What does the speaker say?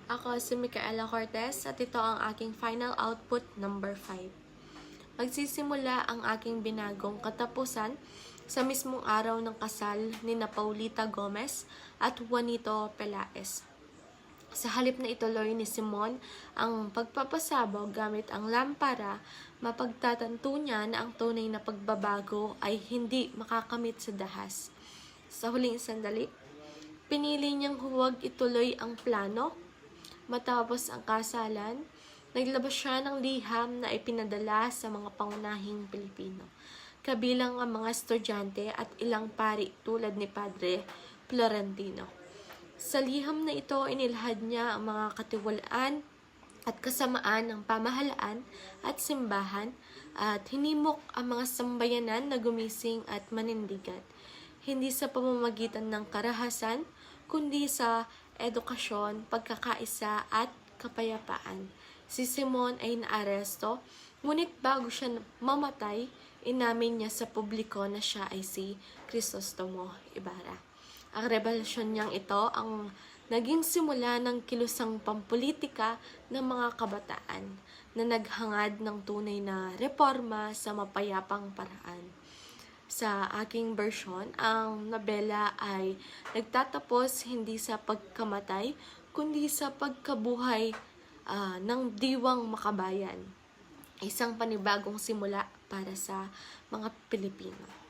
Ako si Micaela Cortez at ito ang aking final output number 5. Magsisimula ang aking binagong katapusan sa mismong araw ng kasal ni Paulita Gomez at Juanito Pelaez. Sa halip na ituloy ni Simon ang pagpapasabog gamit ang lampara, mapagtatanto niya na ang tunay na pagbabago ay hindi makakamit sa dahas. Sa huling sandali, pinili niyang huwag ituloy ang plano. Matapos ang kasalan, naglabas siya ng liham na ipinadala sa mga pangunahing Pilipino, kabilang ang mga estudyante at ilang pari tulad ni Padre Florentino. Sa liham na ito, inilahad niya ang mga katiwalaan at kasamaan ng pamahalaan at simbahan at hinimok ang mga sambayanan na gumising at manindigan, hindi sa pamamagitan ng karahasan, kundi sa edukasyon, pagkakaisa at kapayapaan. Si Simon ay naaresto, ngunit bago siya mamatay, inamin niya sa publiko na siya ay si Crisostomo Ibarra. Ang revelasyon niyang ito ang naging simula ng kilusang pampolitika ng mga kabataan na naghangad ng tunay na reforma sa mapayapang paraan. Sa aking version, ang nobela ay nagtatapos hindi sa pagkamatay, kundi sa pagkabuhay ng diwang makabayan. Isang panibagong simula para sa mga Pilipino.